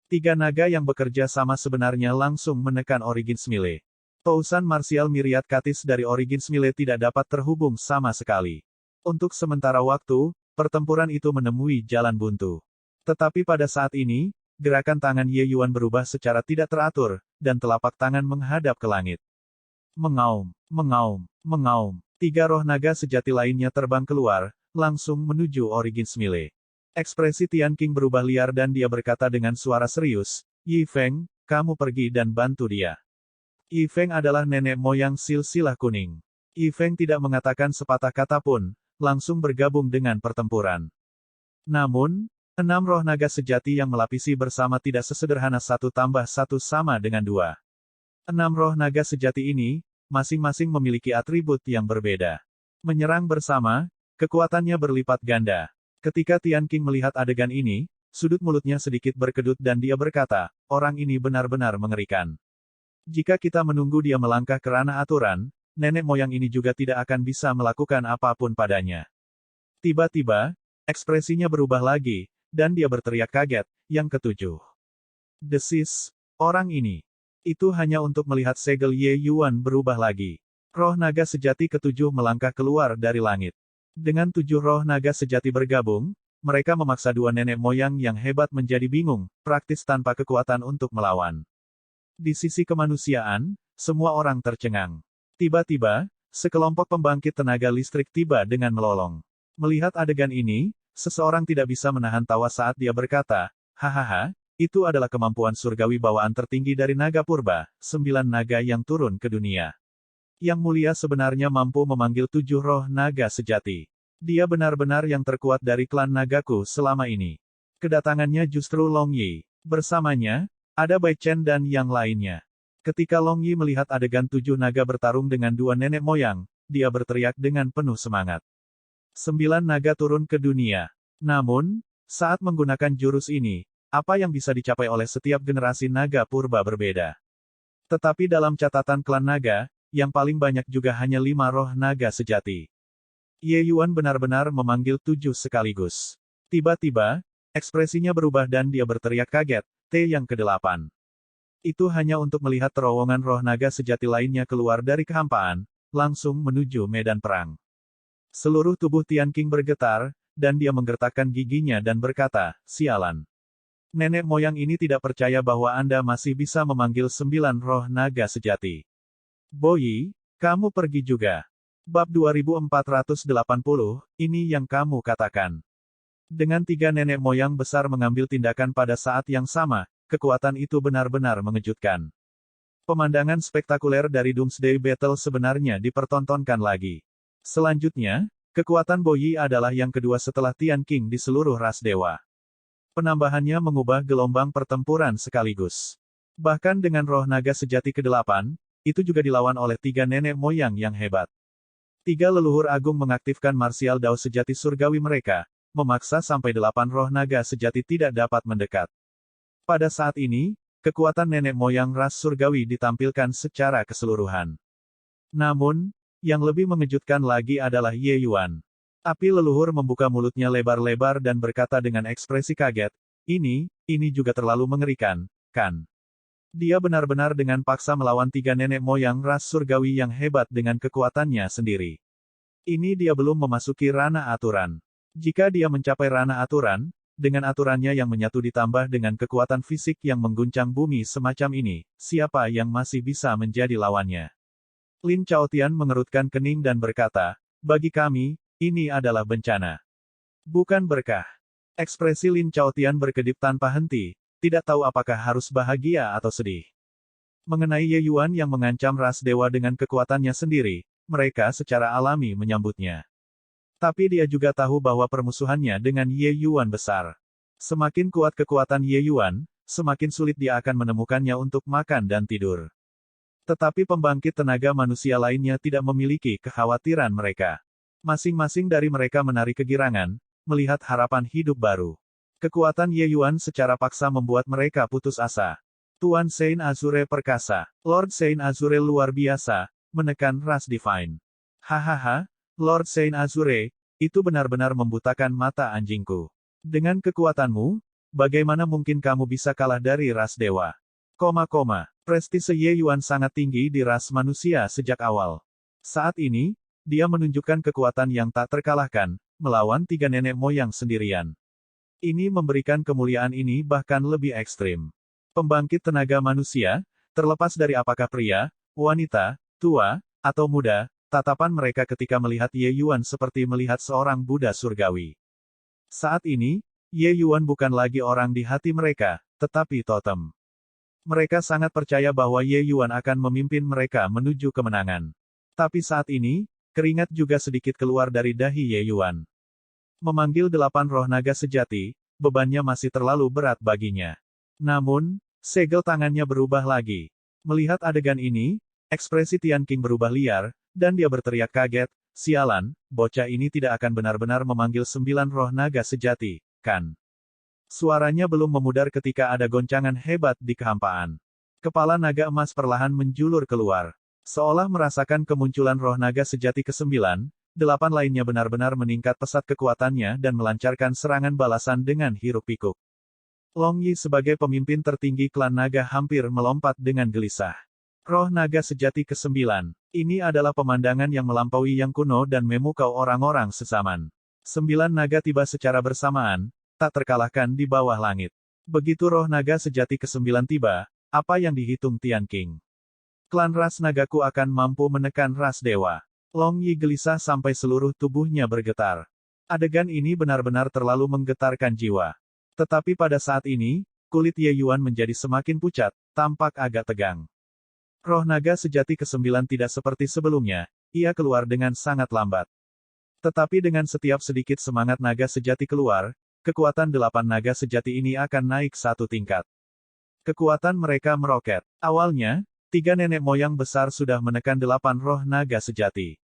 3 naga yang bekerja sama sebenarnya langsung menekan Origins Mile. Tousan marsial Myriad Katis dari Origins Mile tidak dapat terhubung sama sekali. Untuk sementara waktu, pertempuran itu menemui jalan buntu. Tetapi pada saat ini, gerakan tangan Ye Yuan berubah secara tidak teratur, dan telapak tangan menghadap ke langit. Mengaum, mengaum, mengaum. 3 roh naga sejati lainnya terbang keluar, langsung menuju Origins Mile. Ekspresi Tian Qing berubah liar dan dia berkata dengan suara serius, Yi Feng, kamu pergi dan bantu dia. Yi Feng adalah nenek moyang silsilah kuning. Yi Feng tidak mengatakan sepatah kata pun, langsung bergabung dengan pertempuran. Namun, 6 roh naga sejati yang melapisi bersama tidak sesederhana 1 tambah 1 sama dengan 2. 6 roh naga sejati ini, masing-masing memiliki atribut yang berbeda. Menyerang bersama, kekuatannya berlipat ganda. Ketika Tian Qing melihat adegan ini, sudut mulutnya sedikit berkedut dan dia berkata, orang ini benar-benar mengerikan. Jika kita menunggu dia melangkah ke ranah aturan, nenek moyang ini juga tidak akan bisa melakukan apapun padanya. Tiba-tiba, ekspresinya berubah lagi, dan dia berteriak kaget, yang ketujuh. Desis, orang ini. Itu hanya untuk melihat segel Ye Yuan berubah lagi. Roh naga sejati ketujuh melangkah keluar dari langit. Dengan 7 roh naga sejati bergabung, mereka memaksa 2 nenek moyang yang hebat menjadi bingung, praktis tanpa kekuatan untuk melawan. Di sisi kemanusiaan, semua orang tercengang. Tiba-tiba, sekelompok pembangkit tenaga listrik tiba dengan melolong. Melihat adegan ini, seseorang tidak bisa menahan tawa saat dia berkata, hahaha, itu adalah kemampuan surgawi bawaan tertinggi dari naga purba, 9 naga yang turun ke dunia. Yang mulia sebenarnya mampu memanggil 7 roh naga sejati. Dia benar-benar yang terkuat dari klan nagaku selama ini. Kedatangannya justru Long Yi. Bersamanya, ada Bai Chen dan yang lainnya. Ketika Long Yi melihat adegan 7 naga bertarung dengan 2 nenek moyang, dia berteriak dengan penuh semangat. 9 naga turun ke dunia. Namun, saat menggunakan jurus ini, apa yang bisa dicapai oleh setiap generasi naga purba berbeda. Tetapi dalam catatan klan naga, yang paling banyak juga hanya 5 roh naga sejati. Ye Yuan benar-benar memanggil 7 sekaligus. Tiba-tiba, ekspresinya berubah dan dia berteriak kaget, T yang ke-8. Itu hanya untuk melihat terowongan roh naga sejati lainnya keluar dari kehampaan, langsung menuju medan perang. Seluruh tubuh Tian Qing bergetar, dan dia menggertakkan giginya dan berkata, sialan. Nenek moyang ini tidak percaya bahwa Anda masih bisa memanggil 9 roh naga sejati. Boyi, kamu pergi juga. Bab 2480, ini yang kamu katakan. Dengan 3 nenek moyang besar mengambil tindakan pada saat yang sama, kekuatan itu benar-benar mengejutkan. Pemandangan spektakuler dari Doomsday Battle sebenarnya dipertontonkan lagi. Selanjutnya, kekuatan Boyi adalah yang kedua setelah Tian Qing di seluruh ras dewa. Penambahannya mengubah gelombang pertempuran sekaligus. Bahkan dengan roh naga sejati ke-8, itu juga dilawan oleh 3 nenek moyang yang hebat. 3 leluhur agung mengaktifkan marsial dao sejati surgawi mereka, memaksa sampai 8 roh naga sejati tidak dapat mendekat. Pada saat ini, kekuatan nenek moyang ras surgawi ditampilkan secara keseluruhan. Namun, yang lebih mengejutkan lagi adalah Ye Yuan. Api leluhur membuka mulutnya lebar-lebar dan berkata dengan ekspresi kaget, ini juga terlalu mengerikan, kan? Dia benar-benar dengan paksa melawan 3 nenek moyang ras surgawi yang hebat dengan kekuatannya sendiri. Ini dia belum memasuki ranah aturan. Jika dia mencapai ranah aturan, dengan aturannya yang menyatu ditambah dengan kekuatan fisik yang mengguncang bumi semacam ini, siapa yang masih bisa menjadi lawannya? Lin Chaotian mengerutkan kening dan berkata, bagi kami, ini adalah bencana. Bukan berkah. Ekspresi Lin Chaotian berkedip tanpa henti, tidak tahu apakah harus bahagia atau sedih. Mengenai Ye Yuan yang mengancam ras dewa dengan kekuatannya sendiri, mereka secara alami menyambutnya. Tapi dia juga tahu bahwa permusuhannya dengan Ye Yuan besar. Semakin kuat kekuatan Ye Yuan, semakin sulit dia akan menemukannya untuk makan dan tidur. Tetapi pembangkit tenaga manusia lainnya tidak memiliki kekhawatiran mereka. Masing-masing dari mereka menarik kegirangan, melihat harapan hidup baru. Kekuatan Ye Yuan secara paksa membuat mereka putus asa. Tuan Saint Azure perkasa. Lord Saint Azure luar biasa, menekan ras Divine. Hahaha, Lord Saint Azure, itu benar-benar membutakan mata anjingku. Dengan kekuatanmu, bagaimana mungkin kamu bisa kalah dari ras dewa? Prestise Ye Yuan sangat tinggi di ras manusia sejak awal. Saat ini, dia menunjukkan kekuatan yang tak terkalahkan, melawan 3 nenek moyang sendirian. Ini memberikan kemuliaan ini bahkan lebih ekstrim. Pembangkit tenaga manusia, terlepas dari apakah pria, wanita, tua, atau muda, tatapan mereka ketika melihat Ye Yuan seperti melihat seorang Buddha surgawi. Saat ini, Ye Yuan bukan lagi orang di hati mereka, tetapi totem. Mereka sangat percaya bahwa Ye Yuan akan memimpin mereka menuju kemenangan. Tapi saat ini, keringat juga sedikit keluar dari dahi Ye Yuan. Memanggil 8 roh naga sejati, bebannya masih terlalu berat baginya. Namun, segel tangannya berubah lagi. Melihat adegan ini, ekspresi Tian Qing berubah liar, dan dia berteriak kaget, sialan, bocah ini tidak akan benar-benar memanggil 9 roh naga sejati, kan? Suaranya belum memudar ketika ada goncangan hebat di kehampaan. Kepala naga emas perlahan menjulur keluar. Seolah merasakan kemunculan roh naga sejati ke-9, 8 lainnya benar-benar meningkat pesat kekuatannya dan melancarkan serangan balasan dengan hiruk-pikuk. Long Yi sebagai pemimpin tertinggi klan naga hampir melompat dengan gelisah. Roh naga sejati ke-9. Ini adalah pemandangan yang melampaui yang kuno dan memukau orang-orang sezaman. 9 naga tiba secara bersamaan, tak terkalahkan di bawah langit. Begitu roh naga sejati ke-9 tiba, apa yang dihitung Tian Qing? Klan ras nagaku akan mampu menekan ras dewa. Long Yi gelisah sampai seluruh tubuhnya bergetar. Adegan ini benar-benar terlalu menggetarkan jiwa. Tetapi pada saat ini, kulit Ye Yuan menjadi semakin pucat, tampak agak tegang. Roh naga sejati ke-9 tidak seperti sebelumnya, ia keluar dengan sangat lambat. Tetapi dengan setiap sedikit semangat naga sejati keluar, kekuatan 8 naga sejati ini akan naik 1 tingkat. Kekuatan mereka meroket. Awalnya, 3 nenek moyang besar sudah menekan 8 roh naga sejati.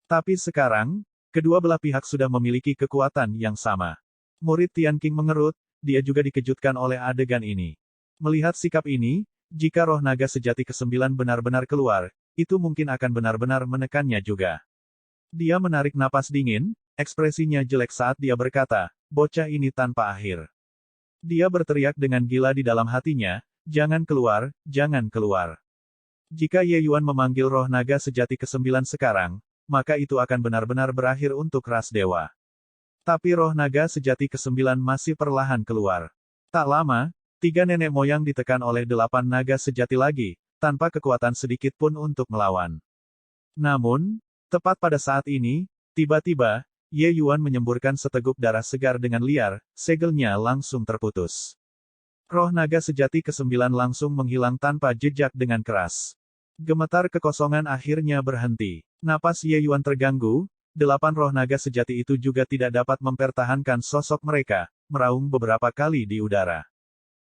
Tapi sekarang, kedua belah pihak sudah memiliki kekuatan yang sama. Murid Tian Qing mengerut, dia juga dikejutkan oleh adegan ini. Melihat sikap ini, jika roh naga sejati ke-9 benar-benar keluar, itu mungkin akan benar-benar menekannya juga. Dia menarik napas dingin, ekspresinya jelek saat dia berkata, bocah ini tanpa akhir. Dia berteriak dengan gila di dalam hatinya, jangan keluar, jangan keluar. Jika Ye Yuan memanggil roh naga sejati ke-9 sekarang, maka itu akan benar-benar berakhir untuk ras dewa. Tapi roh naga sejati ke-9 masih perlahan keluar. Tak lama, 3 nenek moyang ditekan oleh 8 naga sejati lagi, tanpa kekuatan sedikit pun untuk melawan. Namun, tepat pada saat ini, tiba-tiba, Ye Yuan menyemburkan seteguk darah segar dengan liar, segelnya langsung terputus. Roh naga sejati ke-9 langsung menghilang tanpa jejak dengan keras. Gemetar kekosongan akhirnya berhenti. Napas Ye Yuan terganggu, 8 roh naga sejati itu juga tidak dapat mempertahankan sosok mereka, meraung beberapa kali di udara.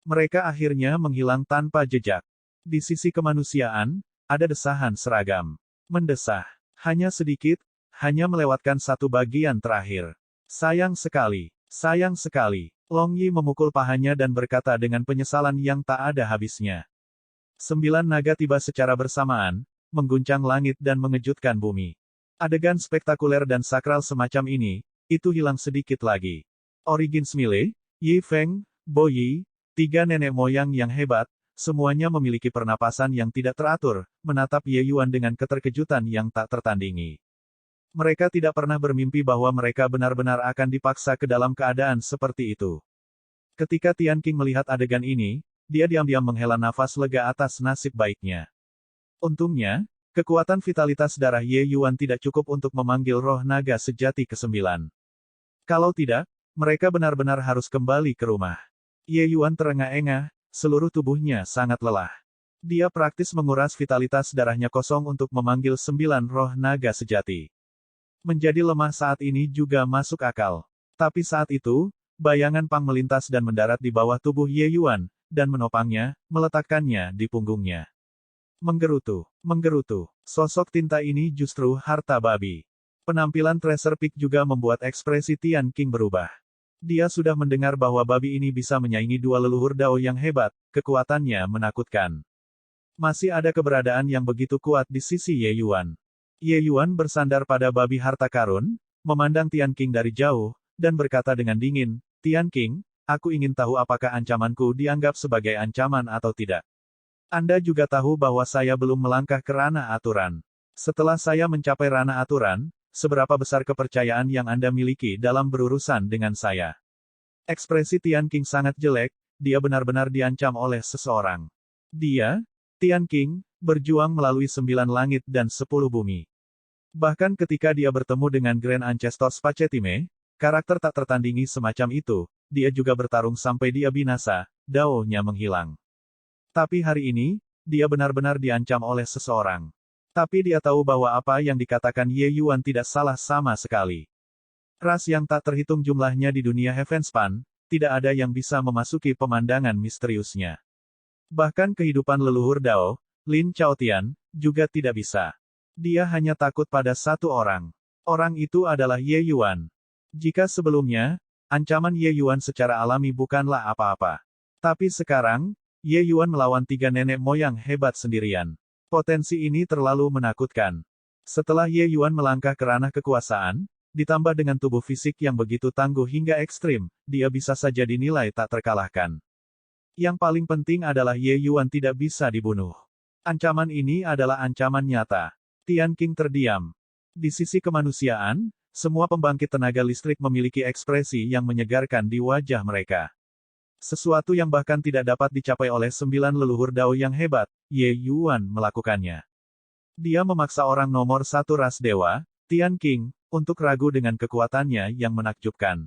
Mereka akhirnya menghilang tanpa jejak. Di sisi kemanusiaan, ada desahan seragam. Mendesah. Hanya sedikit, hanya melewatkan 1 bagian terakhir. Sayang sekali. Sayang sekali. Long Yi memukul pahanya dan berkata dengan penyesalan yang tak ada habisnya. 9 naga tiba secara bersamaan, mengguncang langit dan mengejutkan bumi. Adegan spektakuler dan sakral semacam ini, itu hilang sedikit lagi. Origins Mile, Yi Feng, Bo Yi, 3 nenek moyang yang hebat, semuanya memiliki pernapasan yang tidak teratur, menatap Ye Yuan dengan keterkejutan yang tak tertandingi. Mereka tidak pernah bermimpi bahwa mereka benar-benar akan dipaksa ke dalam keadaan seperti itu. Ketika Tian Qing melihat adegan ini, dia diam-diam menghela nafas lega atas nasib baiknya. Untungnya, kekuatan vitalitas darah Ye Yuan tidak cukup untuk memanggil roh naga sejati ke-9. Kalau tidak, mereka benar-benar harus kembali ke rumah. Ye Yuan terengah-engah, seluruh tubuhnya sangat lelah. Dia praktis menguras vitalitas darahnya kosong untuk memanggil 9 roh naga sejati. Menjadi lemah saat ini juga masuk akal. Tapi saat itu, bayangan Pang melintas dan mendarat di bawah tubuh Ye Yuan, dan menopangnya, meletakkannya di punggungnya. Menggerutu. Sosok tinta ini justru harta babi. Penampilan Tracer Peak juga membuat ekspresi Tian King berubah. Dia sudah mendengar bahwa babi ini bisa menyaingi dua leluhur Dao yang hebat, kekuatannya menakutkan. Masih ada keberadaan yang begitu kuat di sisi Ye Yuan. Ye Yuan bersandar pada babi harta karun, memandang Tian King dari jauh, dan berkata dengan dingin, Tian King, aku ingin tahu apakah ancamanku dianggap sebagai ancaman atau tidak. Anda juga tahu bahwa saya belum melangkah ke ranah aturan. Setelah saya mencapai ranah aturan, seberapa besar kepercayaan yang Anda miliki dalam berurusan dengan saya? Ekspresi Tian King sangat jelek, dia benar-benar diancam oleh seseorang. Dia, Tian King, berjuang melalui 9 langit dan 10 bumi. Bahkan ketika dia bertemu dengan Grand Ancestor Spacetime, karakter tak tertandingi semacam itu, dia juga bertarung sampai dia binasa, Dao-nya menghilang. Tapi hari ini, dia benar-benar diancam oleh seseorang. Tapi dia tahu bahwa apa yang dikatakan Ye Yuan tidak salah sama sekali. Ras yang tak terhitung jumlahnya di dunia Heavenspan, tidak ada yang bisa memasuki pemandangan misteriusnya. Bahkan kehidupan leluhur Dao, Lin Chaotian, juga tidak bisa. Dia hanya takut pada satu orang. Orang itu adalah Ye Yuan. Jika sebelumnya, ancaman Ye Yuan secara alami bukanlah apa-apa. Tapi sekarang, Ye Yuan melawan 3 nenek moyang hebat sendirian. Potensi ini terlalu menakutkan. Setelah Ye Yuan melangkah ke ranah kekuasaan, ditambah dengan tubuh fisik yang begitu tangguh hingga ekstrim, dia bisa saja dinilai tak terkalahkan. Yang paling penting adalah Ye Yuan tidak bisa dibunuh. Ancaman ini adalah ancaman nyata. Tian King terdiam. Di sisi kemanusiaan, semua pembangkit tenaga listrik memiliki ekspresi yang menyegarkan di wajah mereka. Sesuatu yang bahkan tidak dapat dicapai oleh 9 leluhur Dao yang hebat, Ye Yuan melakukannya. Dia memaksa orang nomor 1 ras dewa, Tian King, untuk ragu dengan kekuatannya yang menakjubkan.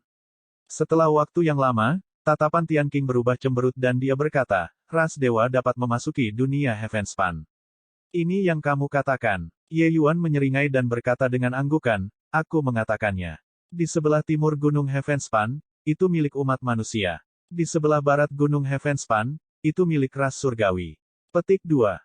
Setelah waktu yang lama, tatapan Tian King berubah cemberut dan dia berkata, ras dewa dapat memasuki dunia Heavenspan. Ini yang kamu katakan. Ye Yuan menyeringai dan berkata dengan anggukan, aku mengatakannya. Di sebelah timur Gunung Heavenspan, itu milik umat manusia. Di sebelah barat Gunung Heavenspan, itu milik ras surgawi. Petik 2.